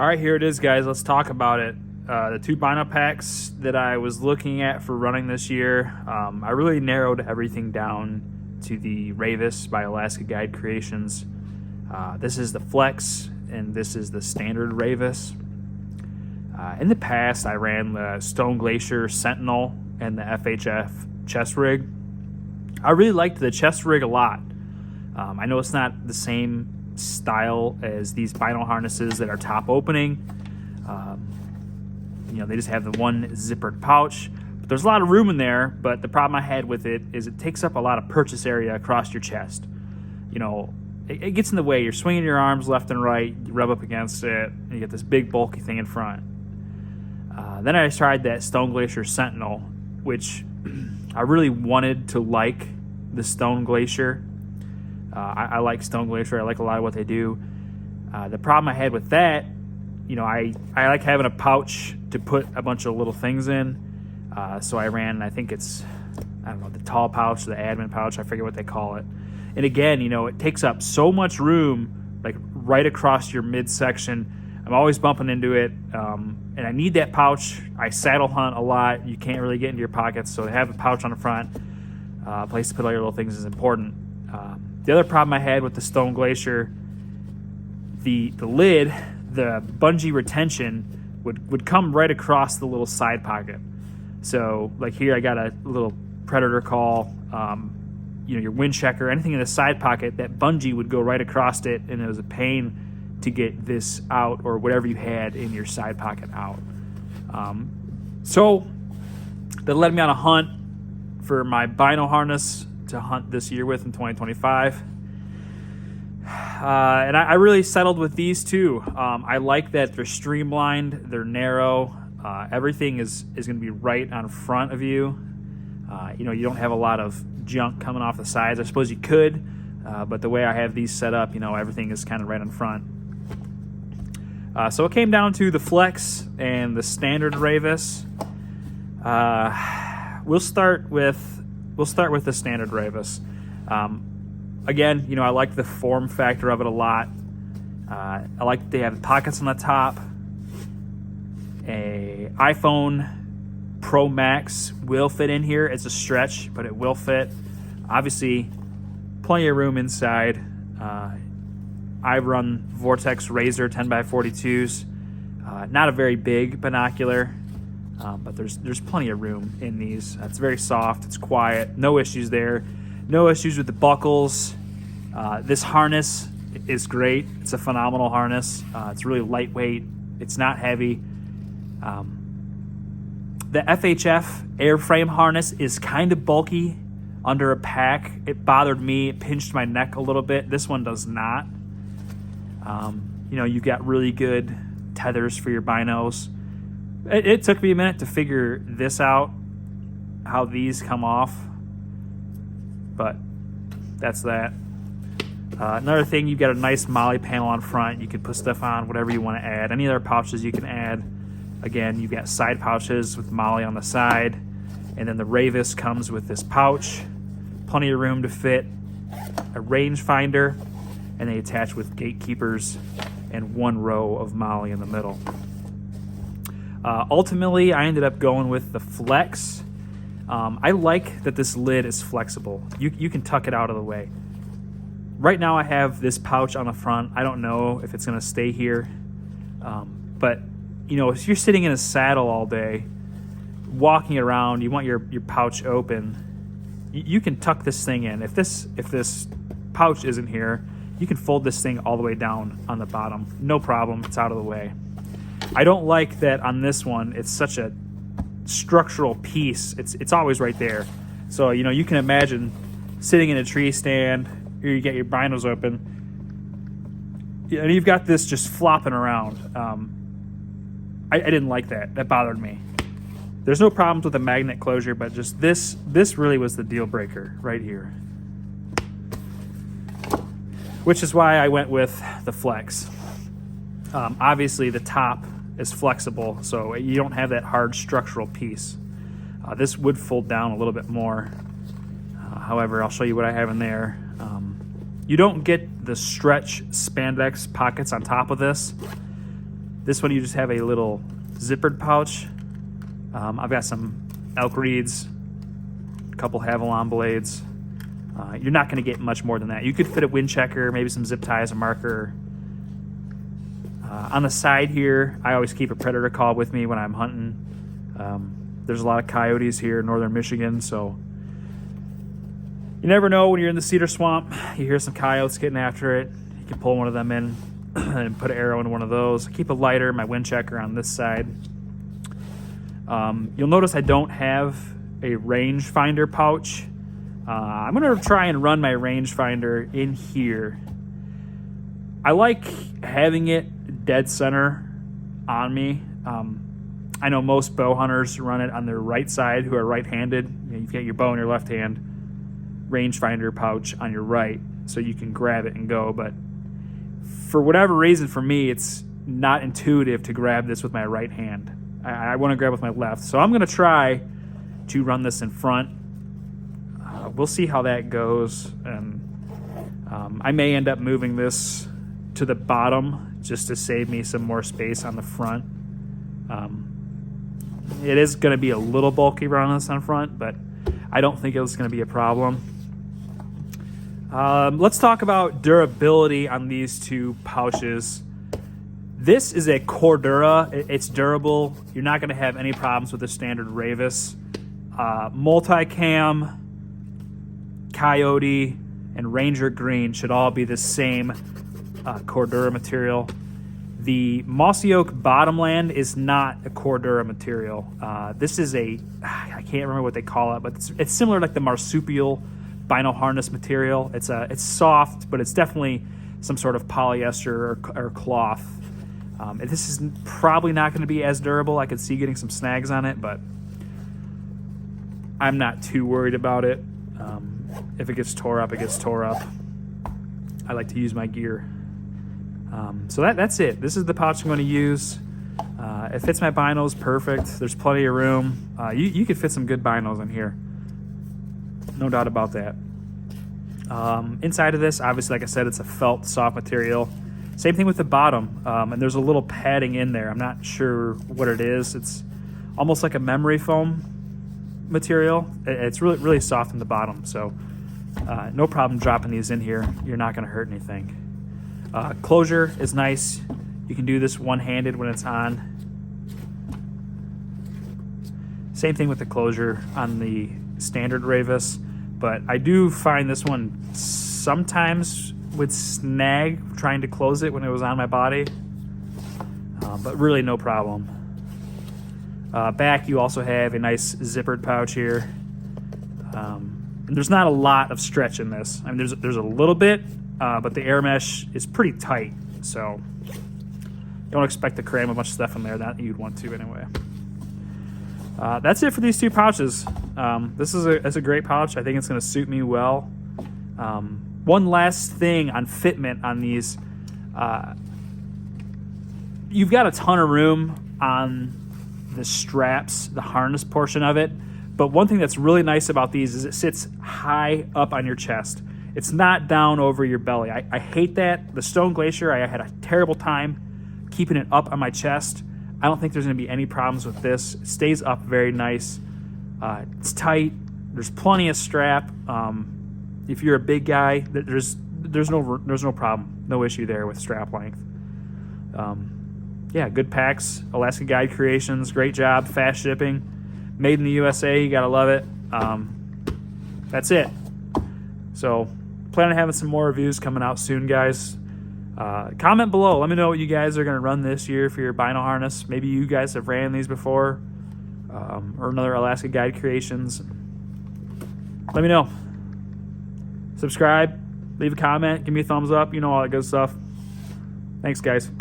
All right, here it is, guys. Let's talk about it. The two bino packs that I was looking at for running this year, I really narrowed everything down to the Ravus by Alaska Guide Creations. This is the Flex, and this is the standard Ravus. In the past, I ran the Stone Glacier Sentinel and the FHF chest rig. I really liked the chest rig a lot. I know it's not the same style as these bino harnesses that are top opening. They just have the one zippered pouch, but there's a lot of room in there. But the problem I had with it is it takes up a lot of purchase area across your chest. It gets in the way. You're swinging your arms left and right, you rub up against it, and you get this big bulky thing in front. Then I tried that Stone Glacier Sentinel, which I really wanted to like the Stone Glacier. I like Stone Glacier. I like a lot of what they do. The problem I had with that, I like having a pouch to put a bunch of little things in. So I ran, I think it's, the tall pouch, the admin pouch, I forget what they call it. And again, it takes up so much room, like right across your midsection. I'm always bumping into it, and I need that pouch. I saddle hunt a lot. You can't really get into your pockets, so to have a pouch on the front, a place to put all your little things is important. The other problem I had with the Stone Glacier, the lid, the bungee retention would come right across the little side pocket. So like here I got a little Predator call, your wind checker, anything in the side pocket, that bungee would go right across it, and it was a pain to get this out, or whatever you had in your side pocket out. So that led me on a hunt for my bino harness to hunt this year with in 2025. And I really settled with these two. I like that they're streamlined, they're narrow. Everything is going to be right on front of you. You don't have a lot of junk coming off the sides. I suppose you could, but the way I have these set up, everything is kind of right in front. So it came down to the Flex and the standard Ravus. We'll start with the standard Ravus. Again, I like the form factor of it a lot. I like they have pockets on the top. A iPhone Pro Max will fit in here. It's a stretch, but it will fit. Obviously, plenty of room inside. I run Vortex Razor 10x42s. Not a very big binocular, but there's plenty of room in these. It's very soft. It's quiet. No issues there. No issues with the buckles. This harness is great. It's a phenomenal harness. It's really lightweight. It's not heavy. The FHF airframe harness is kind of bulky under a pack. It bothered me. It pinched my neck a little bit. This one does not. You've got really good tethers for your binos. It took me a minute to figure this out, how these come off, but that's that. Another thing, you've got a nice MOLLE panel on front. You can put stuff on, whatever you want to add. Any other pouches you can add. Again, you've got side pouches with MOLLE on the side, and then the Ravus comes with this pouch, plenty of room to fit a rangefinder, and they attach with gatekeepers and one row of MOLLE in the middle. Ultimately, I ended up going with the Flex. I like that this lid is flexible. You can tuck it out of the way. Right now I have this pouch on the front. I don't know if it's going to stay here. But, if you're sitting in a saddle all day, walking around, you want your pouch open, you can tuck this thing in. If this pouch isn't here, you can fold this thing all the way down on the bottom. No problem. It's out of the way. I don't like that on this one. It's such a structural piece. It's always right there. So, you can imagine sitting in a tree stand, or you get your binos open, and you've got this just flopping around. I didn't like that. That bothered me. There's no problems with the magnet closure, but just this really was the deal breaker right here. Which is why I went with the Flex. Obviously, the top is flexible, so you don't have that hard structural piece. This would fold down a little bit more. However, I'll show you what I have in there. You don't get the stretch spandex pockets on top of this. This one you just have a little zippered pouch. I've got some elk reeds, a couple Havalon blades. You're not going to get much more than that. You could fit a wind checker, maybe some zip ties, a marker. On the side here, I always keep a predator call with me when I'm hunting. There's a lot of coyotes here in northern Michigan, so you never know when you're in the cedar swamp. You hear some coyotes getting after it. You can pull one of them in and put an arrow in one of those. I keep a lighter, my wind checker on this side. You'll notice I don't have a rangefinder pouch. I'm going to try and run my rangefinder in here. I like having it dead center on me. I know most bow hunters run it on their right side who are right-handed. You've got your bow in your left hand, rangefinder pouch on your right, so you can grab it and go. But for whatever reason, for me, it's not intuitive to grab this with my right hand. I want to grab with my left. So I'm going to try to run this in front. We'll see how that goes. And I may end up moving this to the bottom just to save me some more space on the front. It is going to be a little bulky running this on front, but I don't think it's going to be a problem. Let's talk about durability on these two pouches. This is a Cordura. It's durable. You're not going to have any problems with the standard Ravus. Multicam, Coyote, and Ranger Green should all be the same Cordura material. The Mossy Oak Bottomland is not a Cordura material. This is I can't remember what they call it, but it's similar like the marsupial vinyl harness material. It's soft, but it's definitely some sort of polyester or cloth. This is probably not going to be as durable. I could see getting some snags on it, but I'm not too worried about it. If it gets tore up, it gets tore up. I like to use my gear. So that's it. This is the pouch I'm going to use. It fits my binos perfect. There's plenty of room. You could fit some good binos in here. No doubt about that. Inside of this, obviously, like I said, it's a felt soft material. Same thing with the bottom. And there's a little padding in there. I'm not sure what it is. It's almost like a memory foam material. It's really, really soft in the bottom. So no problem dropping these in here. You're not going to hurt anything. Closure is nice. You can do this one-handed when it's on. Same thing with the closure on the standard Ravus, but I do find this one sometimes would snag trying to close it when it was on my body, but really no problem. Back you also have a nice zippered pouch here. And there's not a lot of stretch in this. I mean, there's a little bit, but the air mesh is pretty tight, so don't expect to cram a bunch of stuff in there that you'd want to anyway. That's it for these two pouches. This is a great pouch. I think it's going to suit me well. One last thing on fitment on these. You've got a ton of room on the straps, the harness portion of it. But one thing that's really nice about these is it sits high up on your chest. It's not down over your belly. I hate that. The Stone Glacier, I had a terrible time keeping it up on my chest. I don't think there's going to be any problems with this. It stays up very nice. It's tight. There's plenty of strap. If you're a big guy, there's no problem, no issue there with strap length. Yeah, good packs. Alaska Guide Creations, great job. Fast shipping, made in the USA. You gotta love it. That's it. So, plan on having some more reviews coming out soon, guys. Comment below. Let me know what you guys are going to run this year for your bino harness. Maybe you guys have ran these before, or another Alaska Guide Creations. Let me know. Subscribe, leave a comment, give me a thumbs up. You know all that good stuff. Thanks, guys.